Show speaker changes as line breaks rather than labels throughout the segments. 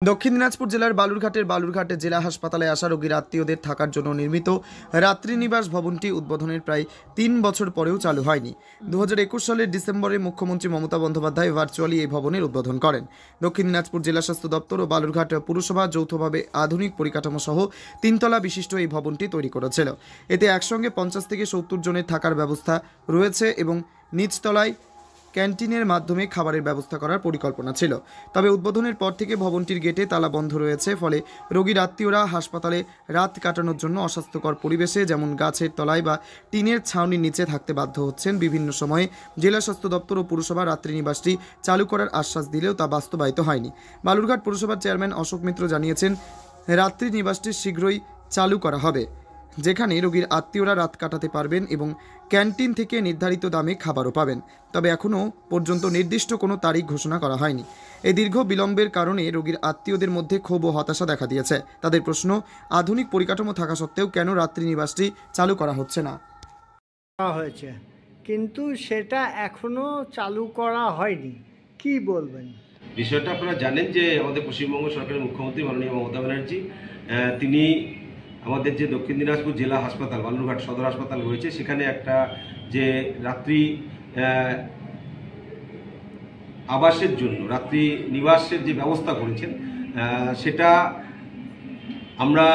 দক্ষিণ দিনাজপুর জেলার বালুরঘাটে জেলা হাসপাতালে আসা রোগীর আত্মীয়দের থাকার জন্য নির্মিত রাত্রিনিবাস ভবনটি উদ্বোধনের প্রায় 3 বছর পরেও চালু হয়নি। 2021 সালের ডিসেম্বরে মুখ্যমন্ত্রী মমতা বন্দ্যোপাধ্যায় ভার্চুয়ালি এই ভবনের উদ্বোধন করেন। দক্ষিণ দিনাজপুর জেলা স্বাস্থ্য দপ্তর ও বালুরঘাট পুরসভা যৌথভাবে আধুনিক পরিকাঠামো সহ 3 তলা বিশিষ্ট এই ভবনটি তৈরি করেছিল। এতে একসঙ্গে 50 থেকে 70 জনের থাকার ব্যবস্থা রয়েছে এবং নিচতলায় ক্যান্টিনের মাধ্যমে খাবারের ব্যবস্থা করার পরিকল্পনা ছিল। তবে উদ্বোধনের পর থেকে ভবনটির গেটে তালা বন্ধ রয়েছে, ফলে রোগীর আত্মীয়রা হাসপাতালে রাত কাটানোর জন্য অস্বাস্থ্যকর পরিবেশে যেমন গাছের তলায় বা টিনের ছাউনির নিচে থাকতে বাধ্য হচ্ছেন। বিভিন্ন সময়ে জেলা স্বাস্থ্য দপ্তর ও পুরসভা রাত্রিনিবাসটি চালু করার আশ্বাস দিলেও তা বাস্তবায়িত হয়নি। বালুরঘাট পুরসভার চেয়ারম্যান অশোক মিত্র জানিয়েছেন, রাত্রিনিবাসটি শীঘ্রই চালু করা হবে, যেখানে রোগীর আত্মীয়রা রাত কাটাতে পারবেন এবং ক্যান্টিন থেকে নির্ধারিত দামে খাবারও পাবেন। তবে এখনও পর্যন্ত নির্দিষ্ট কোনো তারিখ ঘোষণা করা হয়নি। এই দীর্ঘ বিলম্বের কারণে রোগীর আত্মীয়দের মধ্যে ক্ষোভ ও হতাশা দেখা দিয়েছে। তাদের প্রশ্ন, আধুনিক পরিকাঠামো থাকা সত্ত্বেও কেন রাত্রিনিবাসটি চালু করা হচ্ছে না।
হয়েছে কিন্তু সেটা এখনো চালু করা হয়নি, কি বলবেন?
বিষয়টা আপনারা জানেন যে আমাদের পশ্চিমবঙ্গ সরকারের মুখ্যমন্ত্রী মাননীয় মমতা ব্যানার্জি তিনি আমাদের যে দক্ষিণ দিনাজপুর জেলা হাসপাতাল বালুরঘাট সদর হাসপাতাল রয়েছে, সেখানে একটা যে রাত্রি আবাসের জন্য রাত্রি নিবাসের যে ব্যবস্থা করেছেন, সেটা আমরা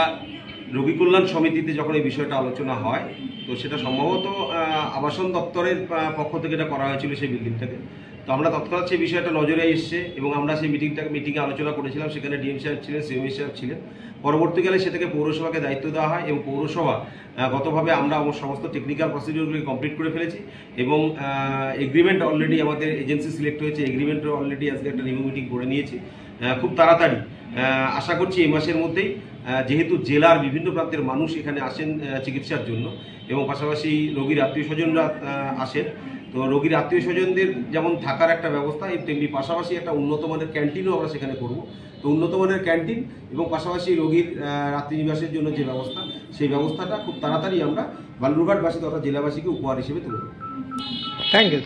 রোগী কল্যাণ সমিতিতে যখন এই বিষয়টা আলোচনা হয়, তো সেটা সম্ভবত আবাসন দপ্তরের পক্ষ থেকে এটা করা হয়েছিল সেই বিল্ডিংটাকে। তো আমরা তৎক্ষণাৎ সেই বিষয়টা নজরে এসছে এবং আমরা সেই মিটিংয়ে আলোচনা করেছিলাম। সেখানে ডিএম সাহেব ছিলেন, সিএমই সাহেব ছিলেন। পরবর্তীকালে সেটাকে পৌরসভাকে দায়িত্ব দেওয়া হয় এবং পৌরসভা গতভাবে আমরা আমার সমস্ত টেকনিক্যাল প্রসিডিওরগুলি কমপ্লিট করে ফেলেছি এবং এগ্রিমেন্ট অলরেডি আমাদের এজেন্সি সিলেক্ট হয়েছে। এগ্রিমেন্টও অলরেডি আজকে একটা রিভিউ মিটিং করে নিয়েছি। খুব তাড়াতাড়ি আশা করছি এই মাসের মধ্যেই, যেহেতু জেলার বিভিন্ন প্রান্তের মানুষ এখানে আসেন চিকিৎসার জন্য এবং পাশাপাশি রোগীর আত্মীয় স্বজনরা আসেন, তো রোগীর আত্মীয় স্বজনদের যেমন থাকার একটা ব্যবস্থা, তেমনি পাশাপাশি একটা উন্নত মানের ক্যান্টিনও আমরা সেখানে করব। তো উন্নত মানের ক্যান্টিন এবং পাশাপাশি রোগীর রাত্রিনিবাসের জন্য যে ব্যবস্থা, সেই ব্যবস্থাটা খুব তাড়াতাড়ি আমরা বালুরঘাটবাসী তথা জেলাবাসীকে উপহার হিসেবে তুলে দেব।
Thank you.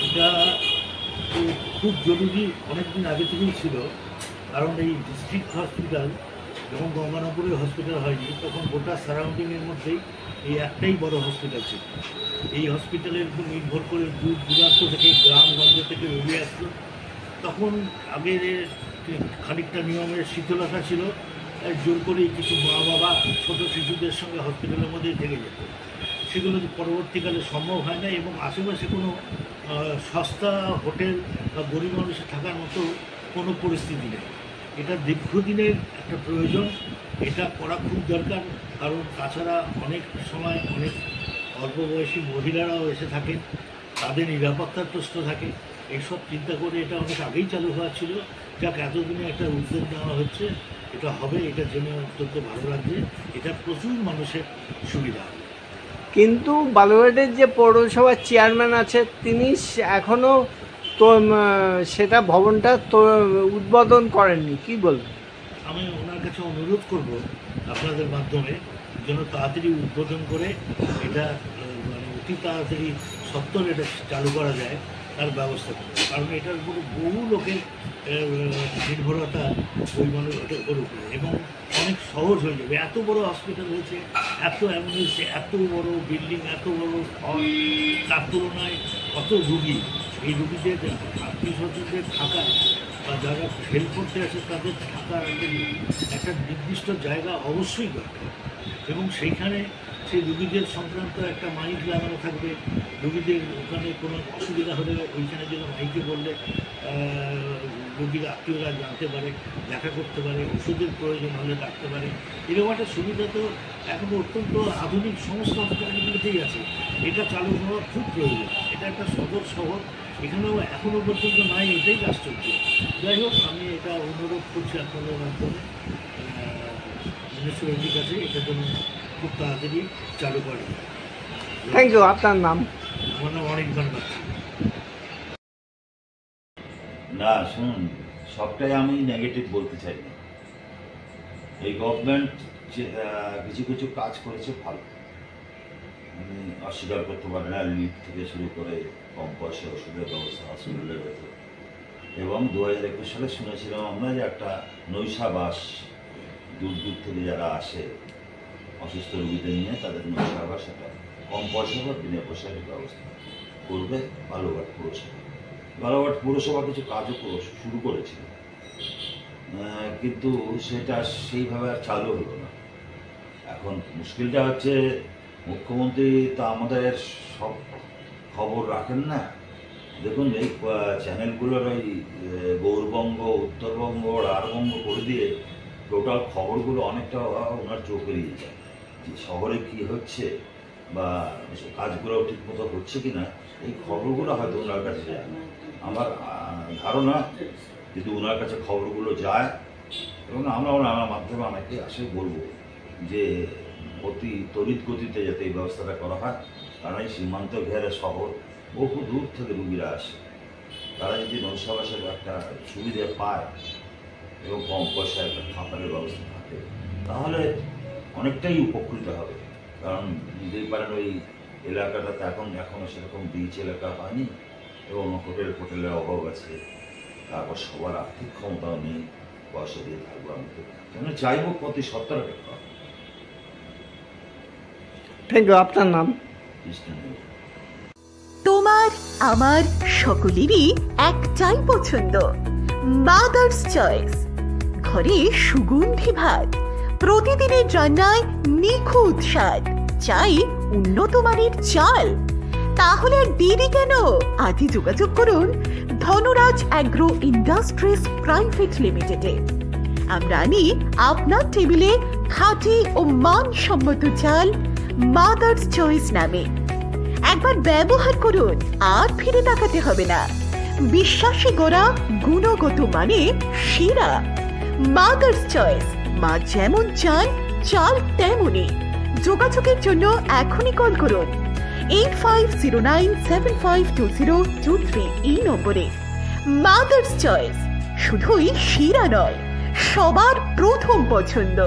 এটা খুব জরুরি, অনেকদিন আগে থেকেই ছিল। কারণ এই ডিস্ট্রিক্ট হসপিটাল যখন গঙ্গানগরের হসপিটাল হয়নি, তখন গোটা সারাউন্ডিংয়ের মধ্যেই এই একটাই বড় হসপিটাল ছিল। এই হসপিটালের উপর নির্ভর করে দূর দূরান্ত থেকে, গ্রামগঞ্জ থেকে রোগী আসতো। তখন আগের খানিকটা নিয়মের শিথিলতা ছিল, জোর করে কিছু মা বাবা ছোট শিশুদের সঙ্গে হসপিটালের মধ্যেই থেকে যেত। সেগুলো পরবর্তীকালে সম্ভব হয় না এবং আশেপাশে কোনো সস্তা হোটেল বা গরিব মানুষের থাকার মতো কোনো পরিস্থিতি নেই। এটা দীর্ঘদিনের একটা প্রয়োজন, এটা করা খুব দরকার। কারণ তাছাড়া অনেক সময় অনেক অল্প বয়সী মহিলারাও এসে থাকেন, তাদের নিরাপত্তার প্রশ্ন থাকে। এইসব চিন্তা করে এটা অনেক আগেই চালু হওয়া ছিল। যাক, এতদিনে একটা উদ্যোগ নেওয়া হচ্ছে, এটা হবে, এটা জেনে অত্যন্ত ভালো লাগছে। এটা প্রচুর মানুষের সুবিধা হবে।
কিন্তু বালুরঘাটের যে পৌরসভার চেয়ারম্যান আছে, তিনি এখনও তো সেটা ভবনটা তো উদ্বোধন করেননি, কি বলবেন?
আমি ওনার কাছে অনুরোধ করব আপনাদের মাধ্যমে যেন তাড়াতাড়ি উদ্বোধন করে এটা মানে অতি তাড়াতাড়ি সত্তর এটা চালু করা যায়, তার ব্যবস্থা করবে। কারণ এটার উপরে বহু লোকের নির্ভরতা ওই মানুষের উপরে এবং অনেক সহজ হয়ে যাবে। এত বড় হসপিটাল হয়েছে, এত অ্যাম্বুলেন্স, এত বড় বিল্ডিং, এত বড় হল, তার তুলনায় কত রুগী, এই রুগীদের আত্মীয় স্বজনদের থাকা বা যারা হেল্প করতে আসে তাদের থাকার একটা নির্দিষ্ট জায়গা অবশ্যই দরকার এবং সেইখানে সেই রুগীদের সংক্রান্ত একটা মাইক লাগানো থাকবে। রুগীদের ওখানে কোনো অসুবিধা হলে ওইখানে যেন মাইকে বললে রুগীর আত্মীয়রা জানতে পারে, দেখা করতে পারে, ওষুধের প্রয়োজন হলে ডাকতে পারে। এরকম একটা সুবিধা তো এখন অত্যন্ত আধুনিক সমস্ত হসপিটালগুলোতেই আছে। এটা চালু হওয়া খুব প্রয়োজন। এটা একটা সদর শহর, এখানেও এখনও পর্যন্ত নাই, এটাই আশ্চর্য। যাই হোক, আমি এটা অনুরোধ করছি আপনাদের মাধ্যমে মিউনিসিপ্যালিটির কাছে, এটা যেন খুব তাড়াতাড়ি চালু করে।
Thank you. আপনার নাম?
আমার নাম অনেক ধন্যবাদ।
না শুনুন, সবটাই আমি নেগেটিভ বলতে চাই না। এই গভর্নমেন্ট কিছু কিছু কাজ করেছে ভালো, আমি অস্বীকার করতে পারি না। লিফট থেকে শুরু করে কম পয়সা ওষুধের ব্যবস্থা হসপিটালের ভেতর এবং 2021 সালে শুনেছিলাম আমরা যে একটা নৈশাবাস দূর দূর থেকে যারা আসে অসুস্থ রোগীদের নিয়ে তাদের নৈশাবাস একটা কম পয়সা বা বিনা পয়সার ব্যবস্থা করবে বালুরঘাট পুরসভা। বালুরঘাট পুরসভা কিছু কাজও শুরু করেছিল, কিন্তু সেটা সেইভাবে আর চালু হলো না। এখন মুশকিলটা হচ্ছে মুখ্যমন্ত্রী তো আমাদের সব খবর রাখেন না। দেখুন এই চ্যানেলগুলোর ওই গৌরবঙ্গ, উত্তরবঙ্গ, রাঢ়বঙ্গ করে দিয়ে টোটাল খবরগুলো অনেকটা ওনার চোখ এড়িয়ে যায়, যে শহরে কী হচ্ছে বা কাজগুলো ঠিকমতো হচ্ছে কি না, এই খবরগুলো হয়তো ওনার কাছে যায় না। আমার ধারণা যদি ওনার কাছে খবরগুলো যায় এবং আমরা আমার মাধ্যমে অনেকে আসে বলবো যে অতি তড়িৎ গতিতে যাতে এই ব্যবস্থাটা করা হয়, কারণ এই সীমান্ত ঘেরা শহর বহু দূর থেকে রুগীরা আসে, তারা যদি নৈশাবাসের একটা সুবিধা পায় এবং কম পয়সায় একটা খাবারের ব্যবস্থা থাকে তাহলে অনেকটাই উপকৃত হবে। কারণ বুঝতেই পারেন ওই এলাকাটাতে এখনও সেরকম বিচ এলাকা হয়নি এবং হোটেলের অভাব আছে, তারপর সবার আর্থিক ক্ষমতাও নেই পয়সা দিয়ে থাকবো। আমি চাইবো প্রতি সপ্তাহে টাকা।
Thank you. আপনার নাম?
তোমার আমার সকলেরই একটাই পছন্দ, মাদার্স চয়েস। ঘরে সুগন্ধি ভাত, প্রতিদিনের রান্নায় নিখুঁত স্বাদ, চাই উন্নত মানের চাল। তাহলে আর দেরি কেন? আজই যোগাযোগ করুন ধনরাজ অ্যাগ্রো ইন্ডাস্ট্রিজ প্রাইভেট লিমিটেডে। আমরা আনি আপনার টেবিলে খাঁটি ও মানসম্মত চাল মাদার্স চয়েস নামে। একবার ব্যবহার করুন, আর ফিরে তাকাতে হবে না। বিশ্বাসে গড়া গুণগত মানে সেরা মাদার্স চয়েস। মা যেমন চান, চাল তেমনই। যোগাযোগের জন্য এখনই কল করুন 8509752023 এই নম্বরে। মাদার্স চয়েস শুধুই সেরা নয়, সবার প্রথম পছন্দ।